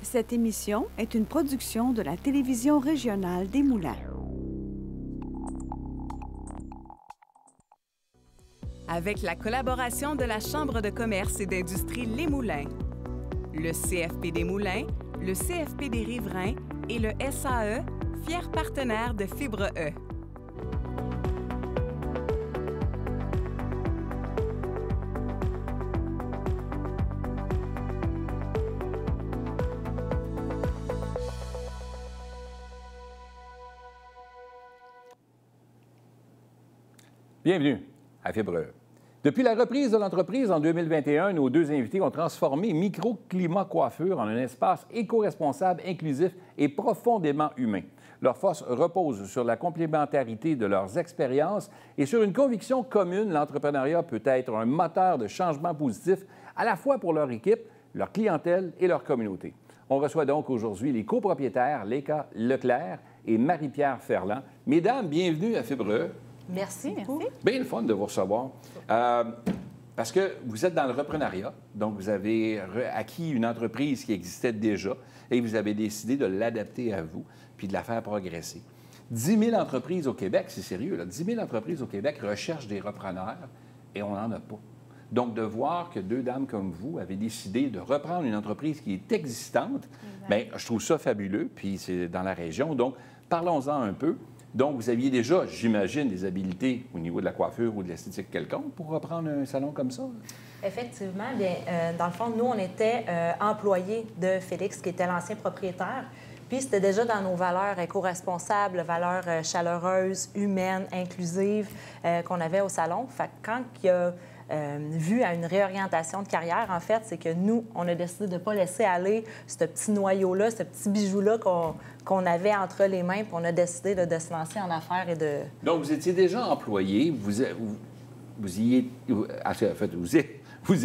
Cette émission est une production de la télévision régionale des Moulins. Avec la collaboration de la Chambre de commerce et d'industrie Les Moulins, le CFP des Moulins, le CFP des Riverains et le SAE, fiers partenaires de Fibre E. Bienvenue à Fibre E. Depuis la reprise de l'entreprise en 2021, nos deux invités ont transformé Microclimat Coiffure en un espace éco-responsable, inclusif et profondément humain. Leur force repose sur la complémentarité de leurs expériences et sur une conviction commune, l'entrepreneuriat peut être un moteur de changement positif à la fois pour leur équipe, leur clientèle et leur communauté. On reçoit donc aujourd'hui les copropriétaires Léka Leclerc et Marie-Pierre Ferland. Mesdames, bienvenue à Fibre E. Merci. Bien le fun de vous recevoir. Parce que vous êtes dans le reprenariat, donc vous avez acquis une entreprise qui existait déjà et vous avez décidé de l'adapter à vous puis de la faire progresser. 10 000 entreprises au Québec, c'est sérieux, là, 10 000 entreprises au Québec recherchent des repreneurs et on n'en a pas. Donc, de voir que deux dames comme vous avez décidé de reprendre une entreprise qui est existante, bien, je trouve ça fabuleux, puis c'est dans la région. Donc, parlons-en un peu. Donc, vous aviez déjà, j'imagine, des habiletés au niveau de la coiffure ou de l'esthétique quelconque pour reprendre un salon comme ça? Effectivement. Bien, dans le fond, nous, on était employés de Félix, qui était l'ancien propriétaire. Puis, c'était déjà dans nos valeurs éco-responsables, valeurs chaleureuses, humaines, inclusives qu'on avait au salon. Fait que quand il y a vu à une réorientation de carrière, en fait, c'est que nous, on a décidé de ne pas laisser aller ce petit noyau-là, ce petit bijou-là qu'on avait entre les mains, puis on a décidé de se lancer en affaires et de... Donc, vous étiez déjà employé, vous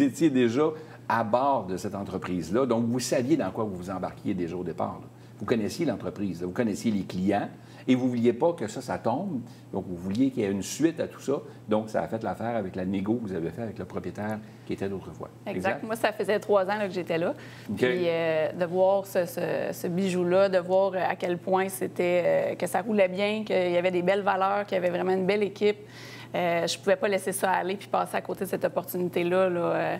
étiez déjà à bord de cette entreprise-là, donc vous saviez dans quoi vous vous embarquiez déjà au départ, là. Vous connaissiez l'entreprise, vous connaissiez les clients, et vous ne vouliez pas que ça tombe. Donc, vous vouliez qu'il y ait une suite à tout ça. Donc, ça a fait l'affaire avec la négo que vous avez fait avec le propriétaire qui était d'autrefois. Exact. Moi, ça faisait 3 ans là, que j'étais là. Okay. Puis, de voir ce bijou-là, de voir à quel point c'était que ça roulait bien, qu'il y avait des belles valeurs, qu'il y avait vraiment une belle équipe. Je ne pouvais pas laisser ça aller puis passer à côté de cette opportunité-là.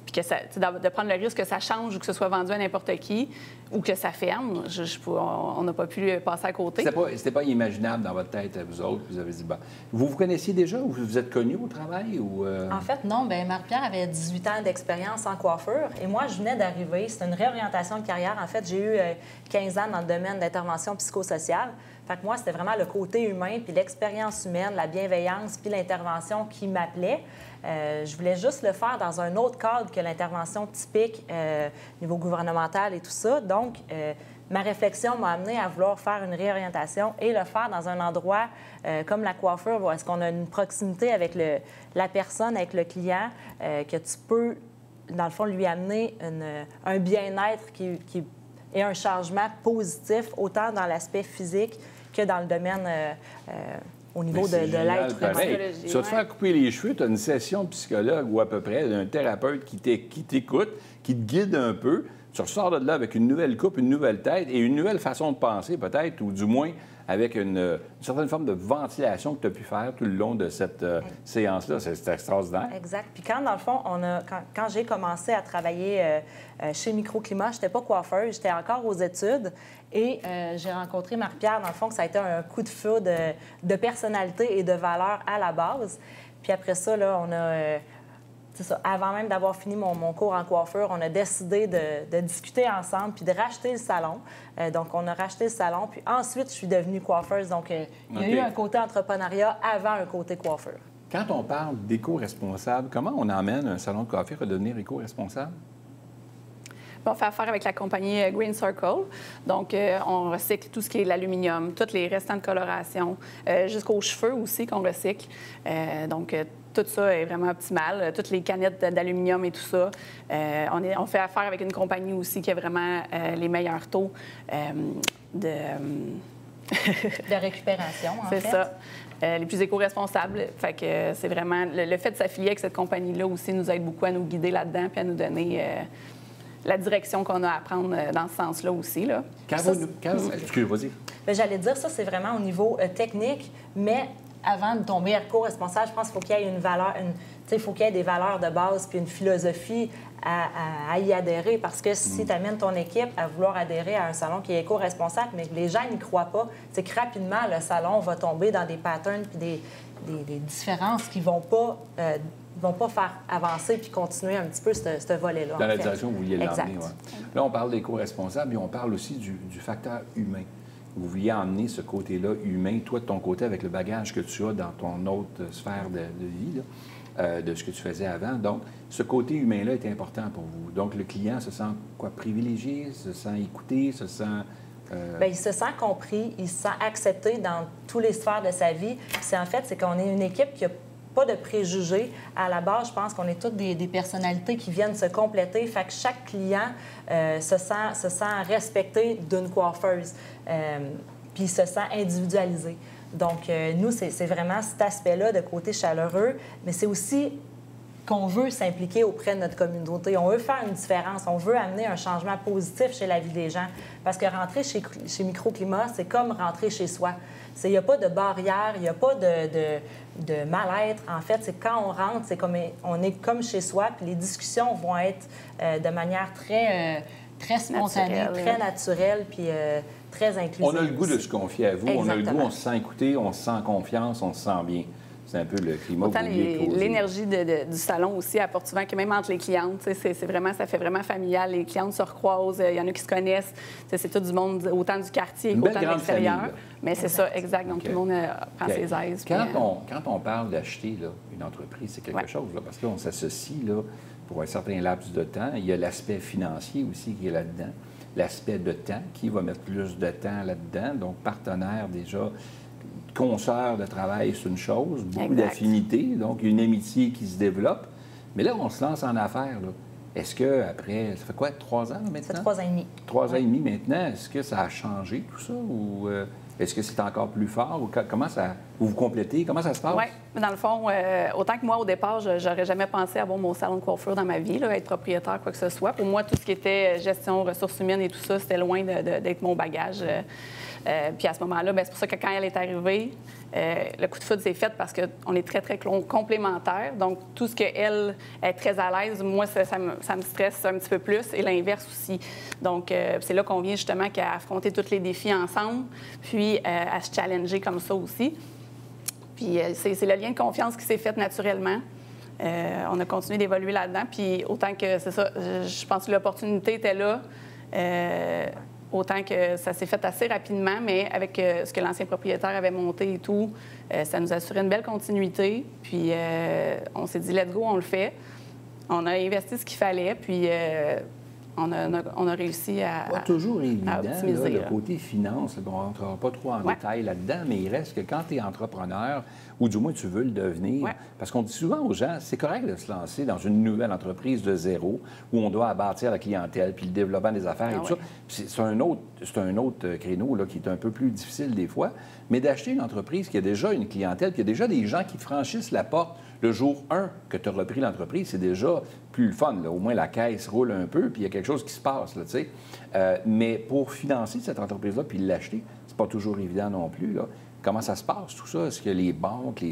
Puis de prendre le risque que ça change ou que ce soit vendu à n'importe qui ou que ça ferme, on n'a pas pu passer à côté. C'était pas imaginable dans votre tête, vous autres, vous avez dit, bon. Vous vous connaissiez déjà ou vous êtes connus au travail? Ou En fait, non. Bien, Marie-Pierre avait 18 ans d'expérience en coiffure et moi, je venais d'arriver. C'était une réorientation de carrière. En fait, j'ai eu 15 ans dans le domaine d'intervention psychosociale. Fait que moi, c'était vraiment le côté humain, puis l'expérience humaine, la bienveillance, puis l'intervention qui m'appelait. Je voulais juste le faire dans un autre cadre que l'intervention typique niveau gouvernemental et tout ça. Donc, ma réflexion m'a amenée à vouloir faire une réorientation et le faire dans un endroit comme la coiffure, où est-ce qu'on a une proximité avec la personne, avec le client, que tu peux, dans le fond, lui amener un bien-être et un changement positif, autant dans l'aspect physique que dans le domaine au niveau de l'être humain. Tu vas te faire couper les cheveux, tu as une session de psychologue ou à peu près d'un thérapeute qui t'écoute, qui te guide un peu. Tu ressors de là avec une nouvelle coupe, une nouvelle tête et une nouvelle façon de penser peut-être, ou du moins avec une certaine forme de ventilation que tu as pu faire tout le long de cette séance-là. C'est extraordinaire. Exact. Puis quand, dans le fond, quand j'ai commencé à travailler chez Microclimat, je n'étais pas coiffeuse, j'étais encore aux études. Et j'ai rencontré Marie-Pierre, dans le fond, que ça a été un coup de feu de personnalité et de valeur à la base. Puis après ça, là, on a... C'est ça. Avant même d'avoir fini mon cours en coiffure, on a décidé de discuter ensemble puis de racheter le salon. Donc, on a racheté le salon. Puis ensuite, je suis devenue coiffeuse. Donc, il y a eu un côté entrepreneuriat avant un côté coiffure. Quand on parle d'éco-responsable, comment on emmène un salon de coiffure à devenir éco-responsable? On fait affaire avec la compagnie Green Circle. Donc, on recycle tout ce qui est l'aluminium, tous les restants de coloration, jusqu'aux cheveux aussi qu'on recycle. Donc, tout ça est vraiment optimal. Toutes les canettes d'aluminium et tout ça. On fait affaire avec une compagnie aussi qui a vraiment les meilleurs taux de récupération, en fait. C'est ça. Les plus éco-responsables. Fait que c'est vraiment... Le fait de s'affilier avec cette compagnie-là aussi nous aide beaucoup à nous guider là-dedans puis à nous donner la direction qu'on a à prendre dans ce sens's-là aussi. Là. Excusez-moi. J'allais dire, ça, c'est vraiment au niveau technique, mais avant de tomber à co-responsable, je pense qu'il faut qu'il y ait une valeur, il faut qu'il y ait des valeurs de base puis une philosophie à y adhérer, parce que si tu amènes ton équipe à vouloir adhérer à un salon qui est éco-responsable, mais que les gens n'y croient pas, c'est que rapidement, le salon va tomber dans des patterns puis des différences qui vont pas faire avancer puis continuer un petit peu ce volet-là. Dans la direction où vous vouliez l'emmener. Exact. Ouais. Là, on parle d'éco-responsable et on parle aussi du facteur humain. Vous vouliez emmener ce côté-là humain, toi, de ton côté, avec le bagage que tu as dans ton autre sphère de vie, là, de ce que tu faisais avant. Donc, ce côté humain-là est important pour vous. Donc, le client se sent quoi? Privilégié, se sent écouté, se sent... Bien, il se sent compris, il se sent accepté dans tous les sphères de sa vie. C'est qu'on est une équipe qui a pas de préjugés. À la base, je pense qu'on est toutes des personnalités qui viennent se compléter. Fait que chaque client se sent respecté d'une coiffeuse, puis se sent individualisé. Donc, nous, c'est vraiment cet aspect-là de côté chaleureux, mais c'est aussi qu'on veut s'impliquer auprès de notre communauté. On veut faire une différence. On veut amener un changement positif chez la vie des gens. Parce que rentrer chez Microclimat, c'est comme rentrer chez soi. Il n'y a pas de barrière, il n'y a pas de mal-être. En fait, c'est quand on rentre, on est comme chez soi, puis les discussions vont être de manière très spontanée, très naturelle, puis très inclusive. On a le goût de se confier à vous. Exactement. On a le goût, on se sent écouté, on se sent en confiance, on se sent bien. C'est un peu le climat autant que vous vouliez poser. L'énergie du salon aussi apporte souvent que même entre les clientes, ça fait vraiment familial. Les clientes se recroisent, il y en a qui se connaissent. C'est tout du monde, autant du quartier qu'autant de l'extérieur. Mais c'est ça, exact. Donc, tout le monde prend ses aises. Quand on parle d'acheter une entreprise, c'est quelque chose, là, parce que là, on s'associe là, pour un certain laps de temps. Il y a l'aspect financier aussi qui est là-dedans. L'aspect de temps, qui va mettre plus de temps là-dedans. Donc, partenaire déjà... Consoeur de travail, c'est une chose, beaucoup d'affinités, donc une amitié qui se développe. Mais là, on se lance en affaires. Là. Est-ce qu'après, ça fait quoi, 3 ans maintenant? Ça fait 3 ans et demi. 3 ans et demi maintenant. Est-ce que ça a changé tout ça ou est-ce que c'est encore plus fort? Ou comment ça, vous complétez? Comment ça se passe? Oui, dans le fond, autant que moi, au départ, j'aurais jamais pensé avoir mon salon de coiffure dans ma vie, là, être propriétaire, quoi que ce soit. Pour moi, tout ce qui était gestion, ressources humaines et tout ça, c'était loin d'être mon bagage. Puis à ce moment-là, c'est pour ça que quand elle est arrivée, le coup de foudre s'est fait parce qu'on est très, très complémentaires. Donc, tout ce qu'elle est très à l'aise, moi, ça me stresse un petit peu plus et l'inverse aussi. Donc, c'est là qu'on vient justement qu'à affronter tous les défis ensemble, puis à se challenger comme ça aussi. Puis c'est le lien de confiance qui s'est fait naturellement. On a continué d'évoluer là-dedans. Puis autant que, c'est ça, je pense que l'opportunité était là. Autant que ça s'est fait assez rapidement, mais avec ce que l'ancien propriétaire avait monté et tout, ça nous assurait une belle continuité. Puis on s'est dit, let's go, on le fait. On a investi ce qu'il fallait, puis on a réussi à pas toujours évident, optimiser. Le côté finance, on ne rentrera pas trop en détail là-dedans, mais il reste que quand tu es entrepreneur, ou du moins tu veux le devenir, parce qu'on dit souvent aux gens, c'est correct de se lancer dans une nouvelle entreprise de zéro, où on doit bâtir la clientèle, puis le développement des affaires et tout ça. C'est un autre créneau là, qui est un peu plus difficile des fois, mais d'acheter une entreprise qui a déjà une clientèle, puis il y a déjà des gens qui franchissent la porte le jour 1 que tu as repris l'entreprise, c'est déjà plus le fun. Là. Au moins, la caisse roule un peu, puis il y a quelque chose qui se passe. Là, mais pour financer cette entreprise-là puis l'acheter, c'est pas toujours évident non plus. Là. Comment ça se passe, tout ça? Est-ce que les banques,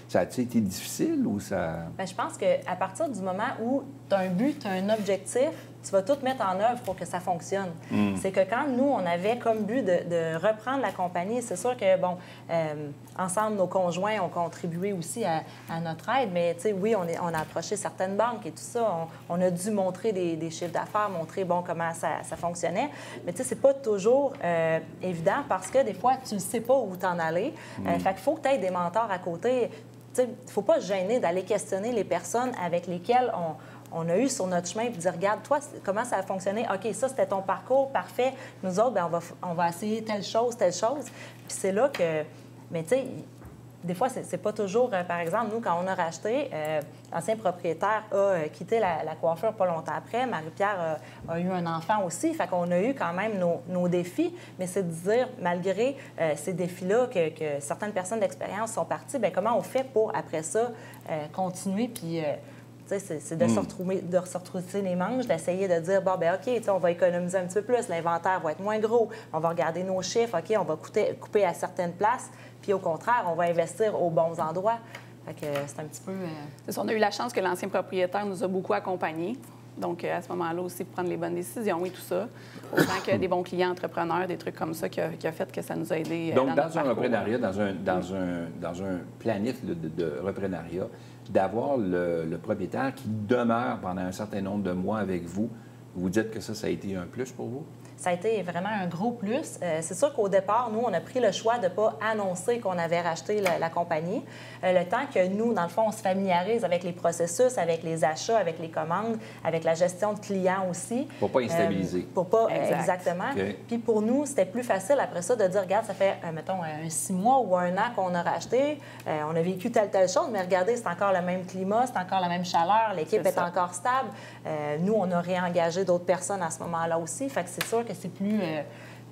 ça a-t-il été difficile ou ça... Bien, je pense qu'à partir du moment où tu as un but, tu as un objectif, tu vas tout mettre en œuvre pour que ça fonctionne. C'est que quand nous, on avait comme but de reprendre la compagnie, c'est sûr que, bon, ensemble, nos conjoints ont contribué aussi à notre aide, mais, tu sais, oui, on a approché certaines banques et tout ça. On a dû montrer des chiffres d'affaires, montrer, bon, comment ça fonctionnait. Mais, tu sais, c'est pas toujours évident parce que, des fois, tu ne sais pas où t'en aller. Fait qu'il faut que tu aies des mentors à côté. Tu sais, il ne faut pas se gêner d'aller questionner les personnes avec lesquelles on a eu sur notre chemin, puis dire, regarde, toi, comment ça a fonctionné? OK, ça, c'était ton parcours, parfait. Nous autres, bien, on va essayer telle chose. Puis c'est là que... Mais tu sais, des fois, c'est pas toujours... par exemple, nous, quand on a racheté, l'ancien propriétaire a quitté la coiffure pas longtemps après. Marie-Pierre a eu un enfant aussi. Fait qu'on a eu quand même nos défis. Mais c'est de dire, malgré ces défis-là, que certaines personnes d'expérience sont parties, bien, comment on fait pour, après ça, continuer puis C'est de se retrousser les manches, d'essayer de dire, bon, ben OK, on va économiser un petit peu plus, l'inventaire va être moins gros, on va regarder nos chiffres, OK, on va couper à certaines places, puis au contraire, on va investir aux bons endroits. Fait que c'est un petit peu... On a eu la chance que l'ancien propriétaire nous a beaucoup accompagnés. Donc, à ce moment-là aussi, pour prendre les bonnes décisions et tout ça. Autant que des bons clients entrepreneurs, des trucs comme ça qui a fait que ça nous a aidés. Donc, dans un reprenariat, dans un planif de reprenariat, d'avoir le propriétaire qui demeure pendant un certain nombre de mois avec vous, vous dites que ça a été un plus pour vous? Ça a été vraiment un gros plus. C'est sûr qu'au départ, nous, on a pris le choix de ne pas annoncer qu'on avait racheté la compagnie. Le temps que nous, dans le fond, on se familiarise avec les processus, avec les achats, avec les commandes, avec la gestion de clients aussi. Pour pas instabiliser. Pour pas, exactement. Okay. Puis pour nous, c'était plus facile après ça de dire, regarde, ça fait, mettons, 6 mois ou 1 an qu'on a racheté. On a vécu telle chose, mais regardez, c'est encore le même climat, c'est encore la même chaleur, l'équipe est encore stable. Nous, on a réengagé d'autres personnes à ce moment-là aussi. Fait que c'est sûr que c'est plus...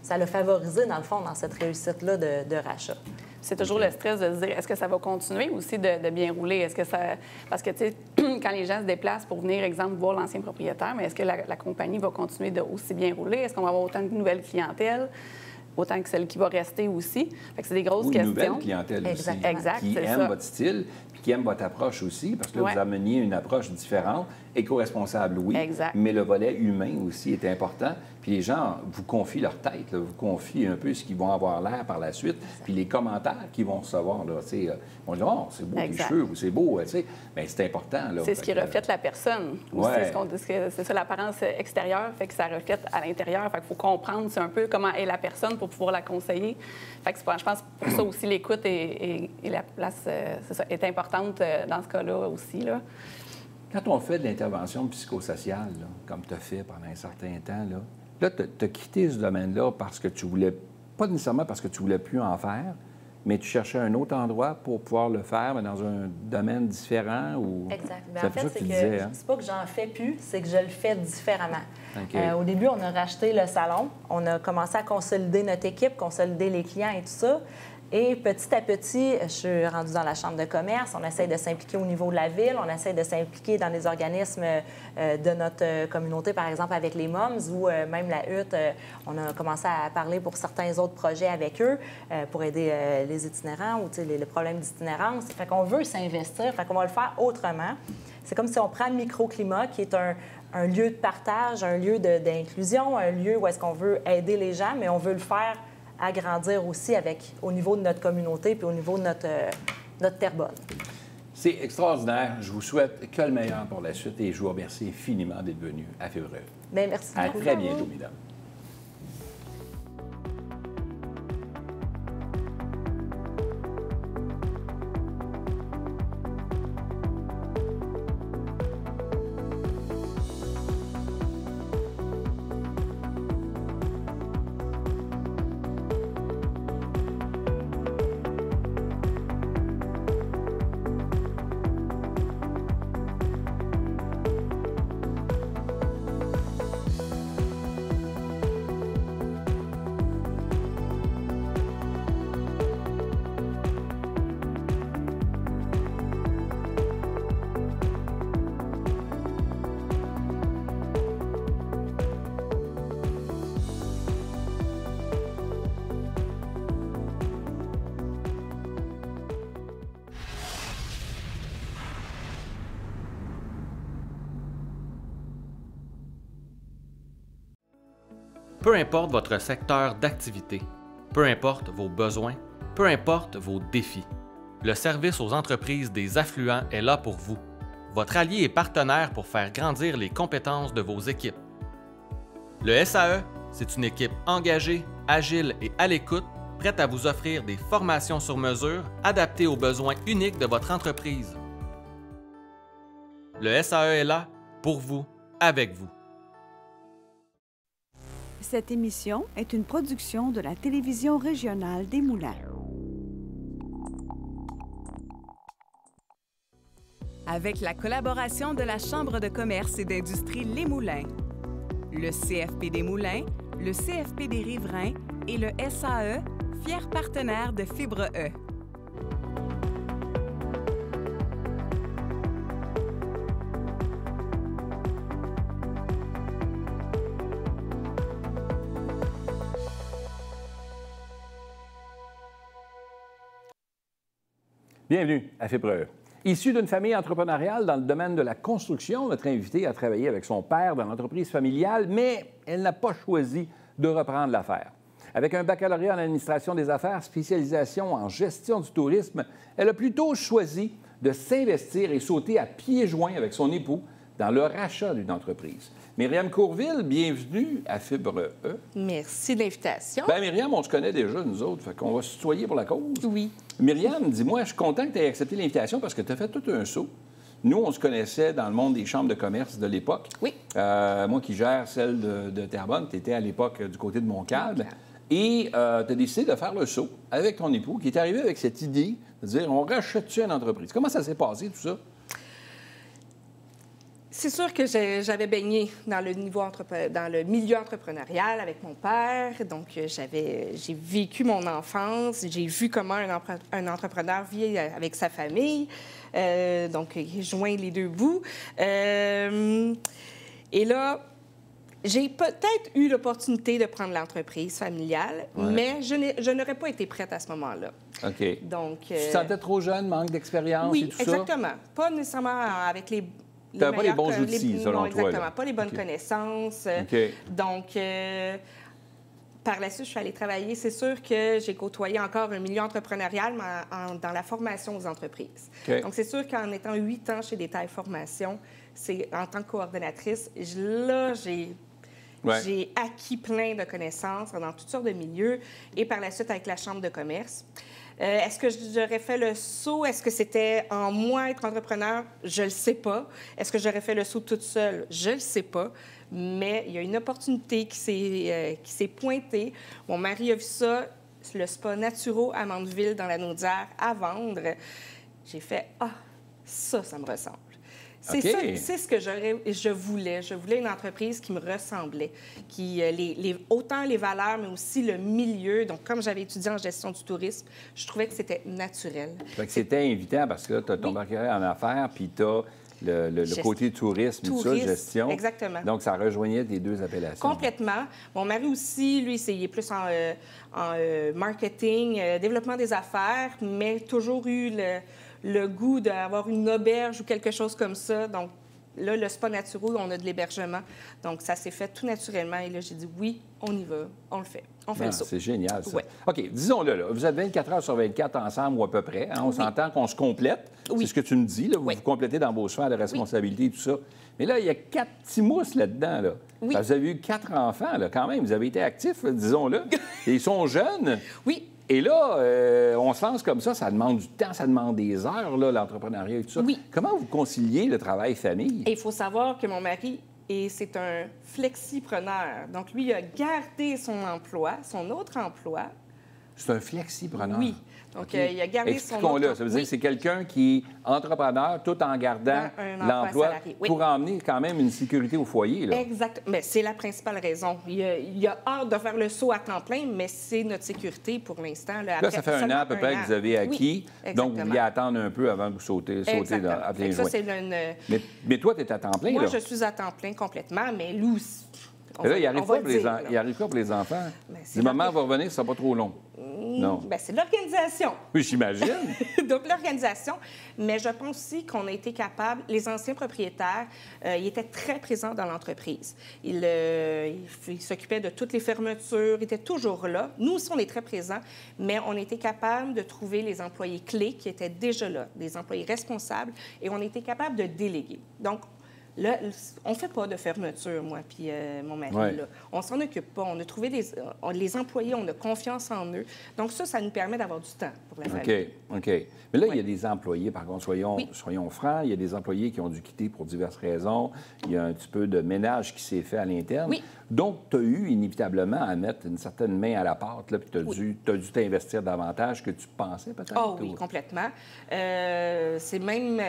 ça l'a favorisé, dans le fond, dans cette réussite-là de rachat. C'est toujours le stress de se dire, est-ce que ça va continuer aussi de bien rouler? Est-ce que ça... Parce que, tu sais, quand les gens se déplacent pour venir, exemple, voir l'ancien propriétaire, mais est-ce que la compagnie va continuer de aussi bien rouler? Est-ce qu'on va avoir autant de nouvelles clientèles? Autant que celle qui va rester aussi. Fait que c'est des grosses questions. Une nouvelle clientèle aussi. Exact, qui aime votre style, puis qui aime votre approche aussi, parce que là, vous ameniez une approche différente, éco-responsable, oui, mais le volet humain aussi est important. Puis les gens vous confient leur tête, là, vous confient un peu ce qu'ils vont avoir l'air par la suite, puis les commentaires qu'ils vont recevoir, là, on dit « Oh, c'est beau tes cheveux » ou « C'est beau », tu sais. Bien, c'est important. C'est ce qui reflète la personne. C'est ça, l'apparence extérieure, fait que ça reflète à l'intérieur. Fait qu'il faut comprendre, c'est un peu comment est la personne pour pouvoir la conseiller. Fait que je pense pour ça aussi, l'écoute et la place est importante dans ce cas-là aussi, là. Quand on fait de l'intervention psychosociale, là, comme tu as fait pendant un certain temps, là tu as quitté ce domaine-là parce que tu voulais, pas nécessairement parce que tu voulais plus en faire, mais tu cherchais un autre endroit pour pouvoir le faire, mais dans un domaine différent? Ou... Exact. Mais en fait, c'est pas que j'en fais plus, c'est que je le fais différemment. Okay. Au début, on a racheté le salon, on a commencé à consolider notre équipe, consolider les clients et tout ça. Et petit à petit, je suis rendue dans la chambre de commerce. On essaie de s'impliquer au niveau de la ville. On essaie de s'impliquer dans les organismes de notre communauté, par exemple avec les MOMS ou même la Hutte. On a commencé à parler pour certains autres projets avec eux pour aider les itinérants ou les problèmes d'itinérance. Fait qu'on veut s'investir, fait qu'on va le faire autrement. C'est comme si on prend le microclimat, qui est un lieu de partage, un lieu d'inclusion, un lieu où est-ce qu'on veut aider les gens, mais on veut le faire agrandir aussi au niveau de notre communauté puis au niveau de notre Terrebonne. C'est extraordinaire. Je vous souhaite que le meilleur pour la suite et je vous remercie infiniment d'être venu à Févreux. Bien, merci beaucoup. À très bientôt, mesdames. Peu importe votre secteur d'activité, peu importe vos besoins, peu importe vos défis, le service aux entreprises des affluents est là pour vous. Votre allié et partenaire pour faire grandir les compétences de vos équipes. Le SAE, c'est une équipe engagée, agile et à l'écoute, prête à vous offrir des formations sur mesure adaptées aux besoins uniques de votre entreprise. Le SAE est là pour vous, avec vous. Cette émission est une production de la télévision régionale des Moulins. Avec la collaboration de la Chambre de commerce et d'industrie Les Moulins, le CFP des Moulins, le CFP des Riverains et le SAE, fiers partenaires de Fibre E. Bienvenue à FIPRE. Issu d'une famille entrepreneuriale dans le domaine de la construction, notre invité a travaillé avec son père dans l'entreprise familiale, mais elle n'a pas choisi de reprendre l'affaire. Avec un baccalauréat en administration des affaires, spécialisation en gestion du tourisme, elle a plutôt choisi de s'investir et sauter à pieds joints avec son époux dans le rachat d'une entreprise. Myriam Courville, bienvenue à FIPRE. Merci de l'invitation. Bien, Myriam, on se connaît déjà, nous autres, fait qu'on va se tutoyer pour la cause. Oui. Myriam, dis-moi, je suis content que tu aies accepté l'invitation parce que tu as fait tout un saut. Nous, on se connaissait dans le monde des chambres de commerce de l'époque. Oui. Moi qui gère celle de Terrebonne, tu étais à l'époque du côté de Montcalm. Et tu as décidé de faire le saut avec ton époux qui est arrivé avec cette idée de dire on rachète-tu une entreprise? Comment ça s'est passé, tout ça? C'est sûr que j'avais baigné dans le milieu entrepreneurial avec mon père. Donc, j'ai vécu mon enfance. J'ai vu comment un entrepreneur vit avec sa famille. Donc, il joint les deux bouts. Et là, j'ai peut-être eu l'opportunité de prendre l'entreprise familiale, mais je n'aurais pas été prête à ce moment-là. OK. Donc, tu te sentais trop jeune, manque d'expérience et tout ça? Oui, exactement. Pas nécessairement avec les... Tu n'avais pas les bons outils, selon toi. Exactement, là. pas les bonnes connaissances. Donc, par la suite, je suis allée travailler. C'est sûr que j'ai côtoyé encore un milieu entrepreneurial mais dans la formation aux entreprises. Donc, c'est sûr qu'en étant 8 ans chez Détail Formation, en tant que coordonnatrice, là, j'ai acquis plein de connaissances dans toutes sortes de milieux et par la suite avec la Chambre de commerce. Est-ce que j'aurais fait le saut? Est-ce que c'était en moi être entrepreneur? Je le sais pas. Est-ce que j'aurais fait le saut toute seule? Je le sais pas. Mais il y a une opportunité qui s'est pointée. Mon mari a vu ça, le spa Naturo à Mandeville, dans la Naudière, à vendre. J'ai fait « Ah, ça me ressemble. » C'est ça, c'est ce que je voulais. Je voulais une entreprise qui me ressemblait, qui autant les valeurs, mais aussi le milieu. Donc, comme j'avais étudié en gestion du tourisme, je trouvais que c'était naturel. Fait que c'était invitant parce que là, tu as ton baccalauréat en affaires, puis tu as le côté tourisme, tout ça, gestion. Exactement. Donc, ça rejoignait tes deux appellations. Complètement. Mon mari aussi, lui, il est plus en marketing, développement des affaires, mais toujours eu le goût d'avoir une auberge ou quelque chose comme ça. Donc, là, le spa Naturo, on a de l'hébergement. Donc, ça s'est fait tout naturellement. Et là, j'ai dit, oui, on y va, on le fait. On fait le saut. C'est génial, ça. Ouais. OK, disons-le, là, vous êtes 24 heures sur 24 ensemble ou à peu près. Hein? On s'entend qu'on se complète. C'est ce que tu me dis, là. Vous vous complétez dans vos sphères de responsabilité et tout ça. Mais là, il y a 4 petits mousses là-dedans, là. Vous avez eu 4 enfants, là, quand même. Vous avez été actifs, disons-le. Et ils sont jeunes. Oui. Et là, on se lance comme ça demande du temps, ça demande des heures, là, l'entrepreneuriat et tout ça. Oui. Comment vous conciliez le travail-famille? Et il faut savoir que mon mari, c'est un flexipreneur. Donc, lui, il a gardé son emploi, son autre emploi. C'est un flexipreneur? Oui. Donc, il a gardé son autre emploi. Ça veut dire que c'est quelqu'un qui est entrepreneur tout en gardant l'emploi pour emmener quand même une sécurité au foyer. Là. Exact. Mais c'est la principale raison. Il a hâte de faire le saut à temps plein, mais c'est notre sécurité pour l'instant. Là, ça fait un an à peu près que vous avez acquis. Donc, vous vouliez attendre un peu avant de vous sauter à plein joint. Mais toi, tu es à temps plein, Moi, là? je suis à temps plein complètement, mais lui aussi. Et là, il arrive quoi pour les enfants? Du moment où on va revenir, ça ne sera pas trop long. Non. Bien, c'est l'organisation. Oui, j'imagine. Donc, l'organisation. Mais je pense aussi qu'on a été capable, les anciens propriétaires, ils étaient très présents dans l'entreprise. Ils s'occupaient de toutes les fermetures, ils étaient toujours là. Nous aussi, on est très présents, mais on était capable de trouver les employés clés qui étaient déjà là, des employés responsables, et on était capable de déléguer. Donc, là, on ne fait pas de fermeture, moi puis mon mari. Ouais. Là. On s'en occupe pas. On a trouvé les employés, on a confiance en eux. Donc ça nous permet d'avoir du temps pour la famille. OK. Mais là, il y a des employés, par contre, soyons francs, il y a des employés qui ont dû quitter pour diverses raisons. Il y a un petit peu de ménage qui s'est fait à l'interne. Oui. Donc, tu as eu inévitablement à mettre une certaine main à la pâte, là, puis tu as dû t'investir davantage que tu pensais, peut-être? Oh oui, complètement. C'est même...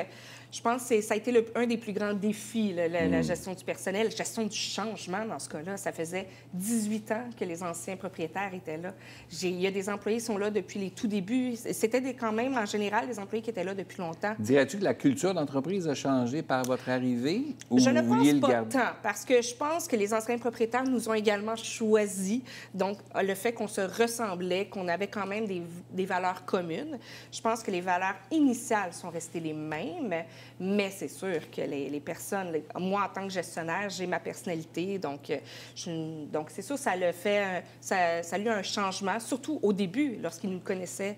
je pense que ça a été un des plus grands défis, la gestion du personnel, la gestion du changement dans ce cas-là. Ça faisait 18 ans que les anciens propriétaires étaient là. Il y a des employés qui sont là depuis les tout débuts. C'était quand même, en général, des employés qui étaient là depuis longtemps. Dirais-tu que la culture d'entreprise a changé par votre arrivée? Ou je ne vous vouliez pense le pas garder? tant, parce que je pense que les anciens propriétaires nous ont également choisis. Donc, le fait qu'on se ressemblait, qu'on avait quand même des valeurs communes, je pense que les valeurs initiales sont restées les mêmes, mais c'est sûr que les personnes... Moi, en tant que gestionnaire, j'ai ma personnalité, donc c'est sûr, ça a eu un changement, surtout au début, lorsqu'ils nous connaissaient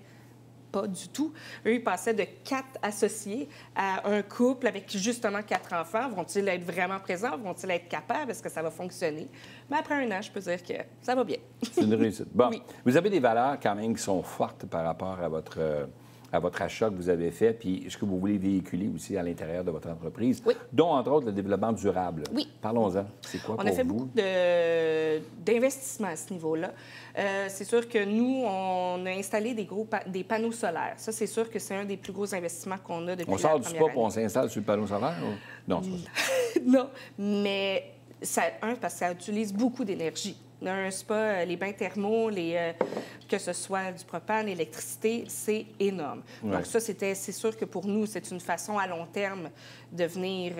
pas du tout. Eux, ils passaient de 4 associés à un couple avec justement 4 enfants. Vont-ils être vraiment présents? Vont-ils être capables? Est-ce que ça va fonctionner? Mais après un an, je peux dire que ça va bien. C'est une réussite. Bon, oui. Vous avez des valeurs quand même qui sont fortes par rapport à votre achat que vous avez fait, puis ce que vous voulez véhiculer aussi à l'intérieur de votre entreprise, oui. dont, entre autres, le développement durable. Oui. Parlons-en. C'est quoi pour vous? On a fait beaucoup d'investissements à ce niveau-là. C'est sûr que nous, on a installé des panneaux solaires. Ça, c'est sûr que c'est un des plus gros investissements qu'on a depuis la première année. On sort du spa pour on s'installe sur le panneau solaire? Ou... Non, c'est pas ça. Non, mais parce que ça utilise beaucoup d'énergie. Un spa, les bains thermaux, que ce soit du propane, l'électricité, c'est énorme. Ouais. Donc ça, c'est sûr que pour nous, c'est une façon à long terme de venir...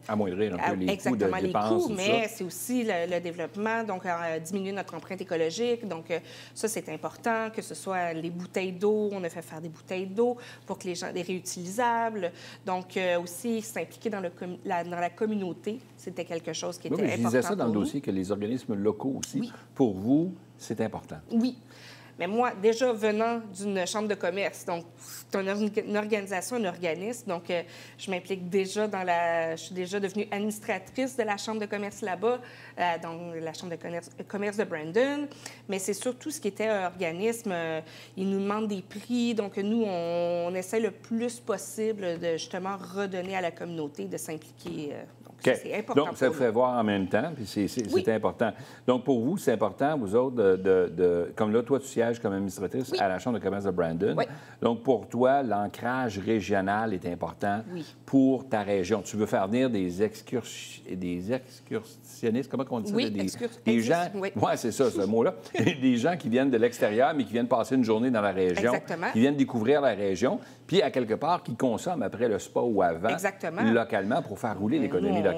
amoindrir un peu les exactement, coûts de dépenses, mais c'est aussi le développement, donc diminuer notre empreinte écologique. Donc ça, c'est important, que ce soit les bouteilles d'eau. On a fait faire des bouteilles d'eau pour que les gens... des réutilisables. Donc aussi, s'impliquer dans la communauté, c'était quelque chose qui était important. Je disais ça dans le dossier, que les organismes locaux aussi, oui. Pour vous, c'est important. Oui. Mais moi, déjà venant d'une chambre de commerce, donc c'est une organisation, un organisme, donc je m'implique déjà je suis déjà devenue administratrice de la chambre de commerce là-bas, dans la chambre de commerce de Brandon. Mais c'est surtout ce qui était un organisme, ils nous demandent des prix, donc nous, on essaie le plus possible de justement redonner à la communauté, de s'impliquer. Okay. C'est important. Donc, ça vous fait voir en même temps, puis c'est important. Donc, pour vous, c'est important, vous autres, comme là, toi, tu sièges comme administratrice à la Chambre de commerce de Brandon. Oui. Donc, pour toi, l'ancrage régional est important pour ta région. Tu veux faire venir des excursionnistes, comment on dit ça? Oui, des gens... Oui, c'est ça, ce mot-là. Des gens qui viennent de l'extérieur, mais qui viennent passer une journée dans la région. Exactement. Qui viennent découvrir la région, puis à quelque part, qui consomment après le spa ou avant, localement, pour faire rouler l'économie locale.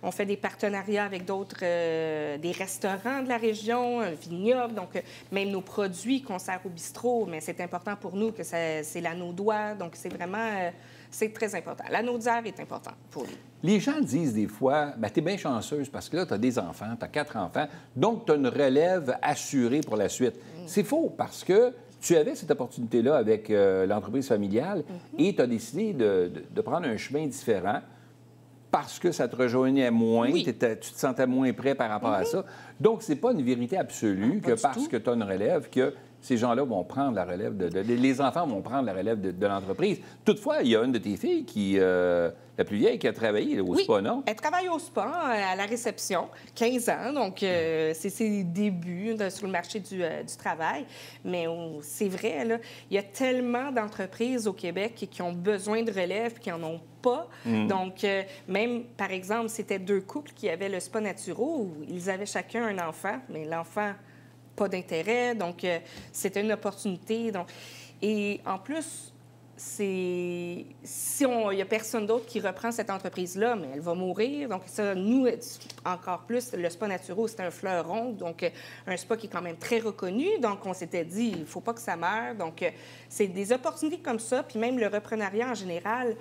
On fait des partenariats avec d'autres, des restaurants de la région, un vignoble, donc même nos produits qu'on sert au bistrot, mais c'est important pour nous que c'est l'anneau d'oie, donc c'est vraiment, c'est très important. L'anneau d'hier est important pour nous. Les gens disent des fois, bien, t'es bien chanceuse parce que là, t'as des enfants, t'as 4 enfants, donc t'as une relève assurée pour la suite. C'est faux parce que tu avais cette opportunité-là avec l'entreprise familiale et tu as décidé de prendre un chemin différent parce que ça te rejoignait moins, tu te sentais moins prêt par rapport à ça. Donc, c'est pas une vérité absolue que parce que tu as une relève que ces gens-là vont prendre la relève les enfants vont prendre la relève de l'entreprise. Toutefois, il y a une de tes filles qui... la plus vieille qui a travaillé au spa, non? Elle travaille au spa, à la réception, 15 ans. Donc, c'est ses débuts sur le marché du travail. Mais c'est vrai, là, il y a tellement d'entreprises au Québec qui ont besoin de relève et qui n'en ont pas. Donc, même, par exemple, c'était 2 couples qui avaient le spa Naturo où ils avaient chacun un enfant, mais l'enfant, pas d'intérêt. Donc, c'était une opportunité. Donc, et en plus... il n'y a personne d'autre qui reprend cette entreprise-là, mais elle va mourir. Donc, ça, nous, encore plus, le spa Naturo, c'est un fleuron, donc un spa qui est quand même très reconnu. Donc, on s'était dit, il ne faut pas que ça meure. Donc, c'est des opportunités comme ça. Puis même le reprenariat en général,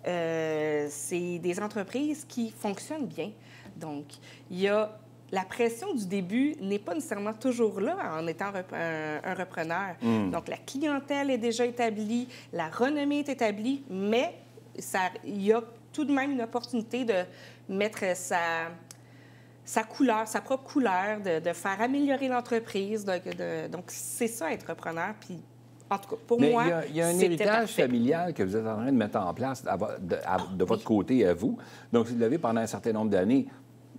c'est des entreprises qui fonctionnent bien. Donc, il y a... La pression du début n'est pas nécessairement toujours là en étant un repreneur. Donc, la clientèle est déjà établie, la renommée est établie, mais il y a tout de même une opportunité de mettre sa couleur, sa propre couleur, de faire améliorer l'entreprise. Donc, c'est ça, être repreneur. Puis, en tout cas, pour moi, il y a un héritage familial que vous êtes en train de mettre en place de votre côté à vous. Donc, si vous l'avez pendant un certain nombre d'années,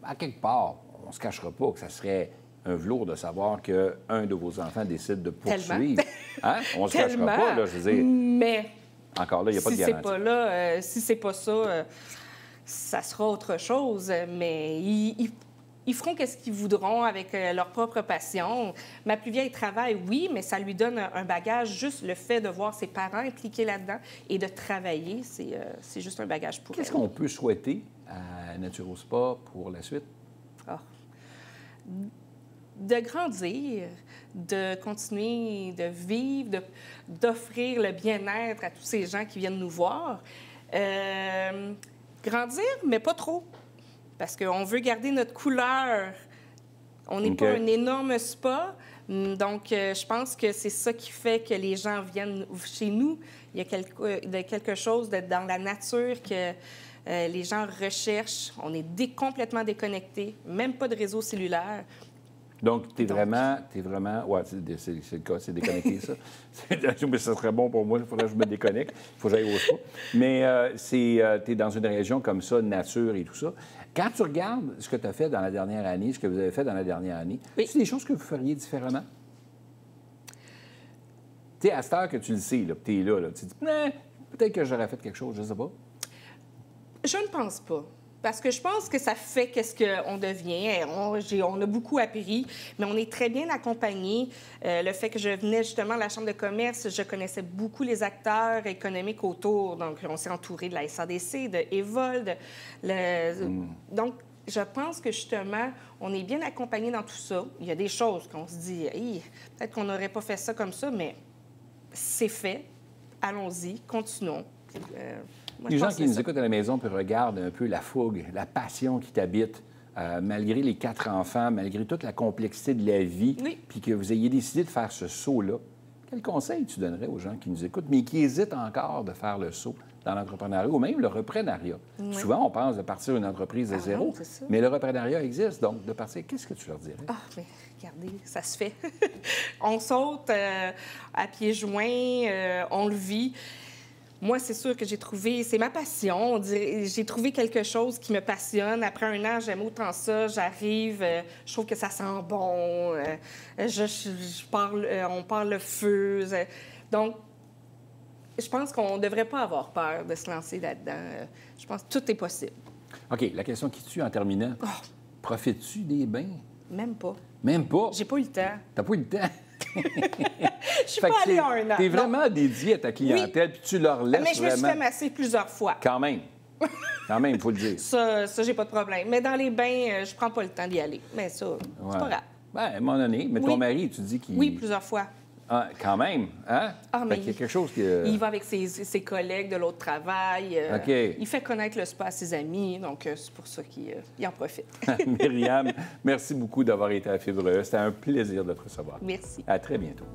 à quelque part, on ne se cachera pas que ça serait un velours de savoir qu'un de vos enfants décide de poursuivre. Hein? On ne se cachera pas, là, je veux dire. Mais Encore là, il n'y a pas de garantie. Si c'est pas là, si c'est pas ça, ça sera autre chose. Mais ils feront ce qu'ils voudront avec leur propre passion. Ma plus vieille travaille, oui, mais ça lui donne un bagage. Juste le fait de voir ses parents impliqués là-dedans et de travailler, c'est juste un bagage pour elle. Qu'est-ce qu'on peut souhaiter à Naturospa pour la suite? De grandir, de continuer de vivre, d'offrir le bien-être à tous ces gens qui viennent nous voir. Grandir, mais pas trop. Parce qu'on veut garder notre couleur. On n'est pas un énorme spa. Donc, je pense que c'est ça qui fait que les gens viennent chez nous. Il y a quelque chose dans la nature que les gens recherchent. On est complètement déconnectés, même pas de réseau cellulaire. Donc, tu es vraiment... Oui, c'est le cas, c'est déconnecté, ça. Mais ça serait bon pour moi, il faudrait que je me déconnecte. Il faut que j'aille au spa. Mais tu es dans une région comme ça, nature et tout ça. Quand tu regardes ce que tu as fait dans la dernière année, ce que vous avez fait dans la dernière année, oui. C'est des choses que vous feriez différemment? Tu sais, à cette heure que tu le sais, tu es là, tu te dis, peut-être que j'aurais fait quelque chose, je ne sais pas. Je ne pense pas. Parce que je pense que ça fait qu'est-ce qu'on devient. On a beaucoup appris, mais on est très bien accompagnés. Le fait que je venais justement de la Chambre de commerce, je connaissais beaucoup les acteurs économiques autour. Donc, on s'est entouré de la SADC, de Evol. Donc, je pense que justement, on est bien accompagnés dans tout ça. Il y a des choses qu'on se dit, hey, peut-être qu'on n'aurait pas fait ça comme ça, mais c'est fait. Allons-y, continuons. Les gens qui nous écoutent à la maison puis regardent un peu la fougue, la passion qui t'habite, malgré les 4 enfants, malgré toute la complexité de la vie, puis que vous ayez décidé de faire ce saut-là, quel conseil tu donnerais aux gens qui nous écoutent, mais qui hésitent encore de faire le saut dans l'entrepreneuriat ou même le reprenariat? Oui. Souvent, on pense de partir une entreprise de zéro, mais le reprenariat existe. Donc, de partir, qu'est-ce que tu leur dirais? Mais regardez, ça se fait. On saute à pieds joints, on le vit. Moi, c'est sûr que c'est ma passion. J'ai trouvé quelque chose qui me passionne. Après 1 an, j'aime autant ça. J'arrive, je trouve que ça sent bon. On parle le feu. Donc, je pense qu'on ne devrait pas avoir peur de se lancer là-dedans. Je pense que tout est possible. OK. La question qui tue en terminant. Profites-tu des bains? Même pas. Même pas? J'ai pas eu le temps. T'as pas eu le temps? Je suis pas allée en 1 an. Tu es vraiment dédié à ta clientèle, puis tu leur laisses vraiment... Mais je me suis fait masser plusieurs fois. Quand même. Quand même, il faut le dire. Ça j'ai pas de problème. Mais dans les bains, je prends pas le temps d'y aller. Mais ça, c'est pas grave. Bien, à un moment donné. Mais ton mari, tu dis qu'il... Oui, plusieurs fois. Ah, quand même, hein? Mais il y a quelque chose qui... Il va avec ses collègues de l'autre travail. Il fait connaître le spa à ses amis, donc c'est pour ça qu'il en profite. Myriam, merci beaucoup d'avoir été à Fibre. C'était un plaisir de te recevoir. Merci. À très bientôt.